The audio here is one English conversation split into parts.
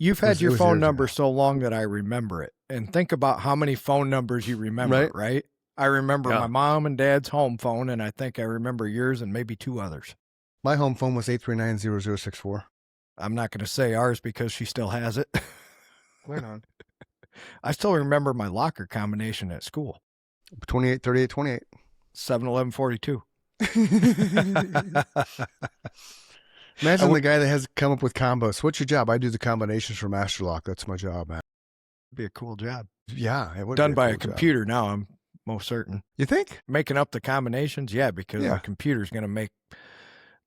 You've had your was phone irritating. number so long that I remember it. And think about how many phone numbers you remember, right? I remember my mom and dad's home phone, and I think I remember yours and maybe 2 others. My home phone was 839-0064. I'm not going to say ours because she still has it. Right on. I still remember my locker combination at school. 28, 38, 28. 7-11-42. Imagine the guy that has come up with combos. What's your job? I do the combinations for Master Lock. That's my job, man. It'd be a cool job. Yeah, it would Done be by cool a computer now, I'm most certain. You think? Making up the combinations? Yeah, because the computer's going to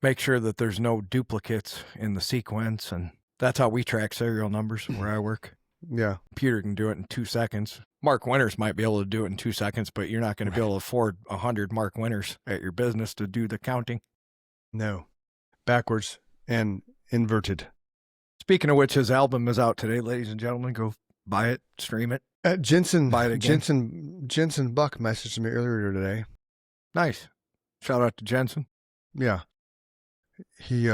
make sure that there's no duplicates in the sequence, and that's how we track serial numbers where I work. Yeah. Computer can do it in 2 seconds. Mark Winters might be able to do it in 2 seconds, but you're not going to be able to afford 100 Mark Winters at your business to do the counting. No. Backwards and inverted. Speaking of which, his album is out today, ladies and gentlemen. Go buy it, stream it. Jensen, buy it again. Jensen Buck messaged me earlier today. Nice. Shout out to Jensen. Yeah. He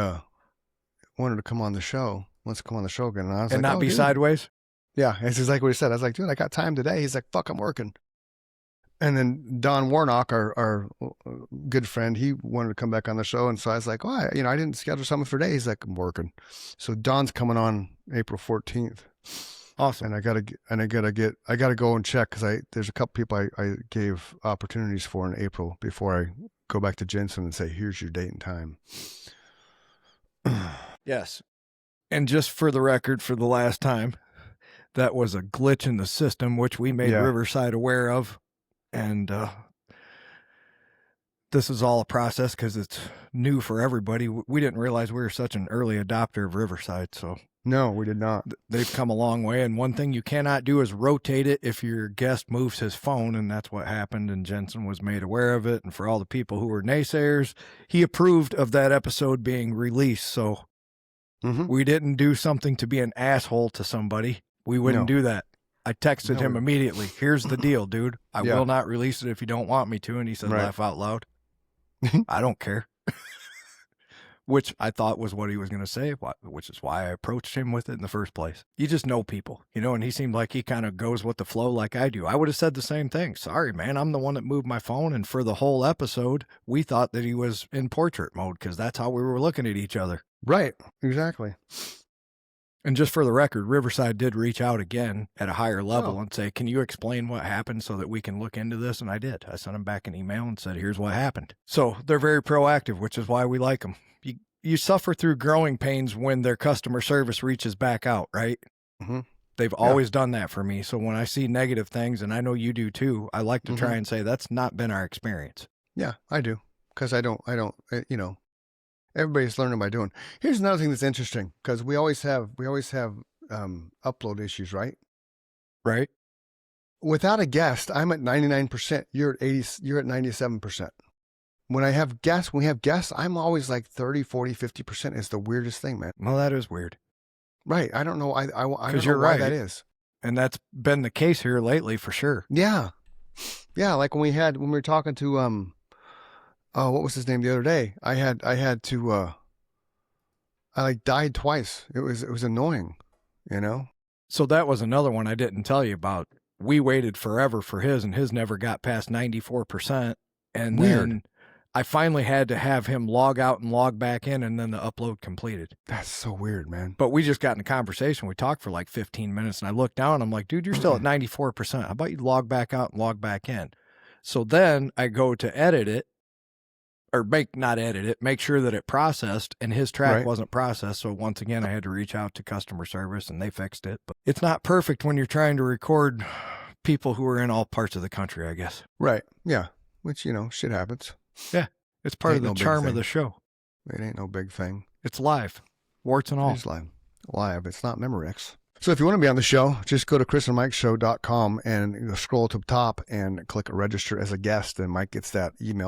wanted to come on the show. Wants to come on the show again. And I was like, not be dude. Sideways? Yeah, that's exactly what he said. I was like, dude, I got time today. He's like, fuck, I'm working. And then Don Warnock, our good friend, he wanted to come back on the show. And so I was like, I didn't schedule something for today. He's like, I'm working. So Don's coming on April 14th. Awesome. And I gotta go and check because there's a couple people I gave opportunities for in April before I go back to Jensen and say, here's your date and time. Yes. And just for the record, for the last time, that was a glitch in the system, which we made Riverside aware of. And this is all a process because it's new for everybody. We didn't realize we were such an early adopter of Riverside. So no, we did not. They've come a long way. And one thing you cannot do is rotate it if your guest moves his phone. And that's what happened. And Jensen was made aware of it. And for all the people who were naysayers, he approved of that episode being released. So we didn't do something to be an asshole to somebody. We wouldn't do that. I texted him immediately. Here's the deal, dude. I will not release it if you don't want me to. And he said, laugh out loud. I don't care. Which I thought was what he was going to say, which is why I approached him with it in the first place. You just know people, and he seemed like he kind of goes with the flow like I do. I would have said the same thing. Sorry, man, I'm the one that moved my phone. And for the whole episode, we thought that he was in portrait mode because that's how we were looking at each other. Right. Exactly. And just for the record, Riverside did reach out again at a higher level and say, can you explain what happened so that we can look into this? And I did. I sent him back an email and said, here's what happened. So they're very proactive, which is why we like them. You suffer through growing pains when their customer service reaches back out, right? Mm-hmm. They've always done that for me. So when I see negative things, and I know you do too, I like to try and say that's not been our experience. Yeah, I do. Because I don't, everybody's learning by doing. Here's another thing that's interesting because we always have upload issues, right? Right. Without a guest, I'm at 99%. You're at 97%. When we have guests, I'm always like 30, 40, 50%. It's the weirdest thing, man. Well, that is weird. Right. I don't know. I don't know why that is. And that's been the case here lately for sure. Yeah. Yeah. Like when we were talking to, what was his name the other day? I died twice. It was annoying, So that was another one I didn't tell you about. We waited forever for his and his never got past 94%. And then I finally had to have him log out and log back in, and then the upload completed. That's so weird, man. But we just got in a conversation. We talked for like 15 minutes, and I looked down, and I'm like, dude, you're still at 94%. How about you log back out and log back in? So then I go to edit it, or make sure that it processed, and his track wasn't processed. So once again, I had to reach out to customer service, and they fixed it. But it's not perfect when you're trying to record people who are in all parts of the country, I guess. Right. Yeah. Which, shit happens. Yeah, it's part of the charm of the show. It ain't no big thing. It's live, warts and all. It's live. It's not Memorex. So if you want to be on the show, just go to chrisandmikeshow.com and scroll to the top and click register as a guest, and Mike gets that email.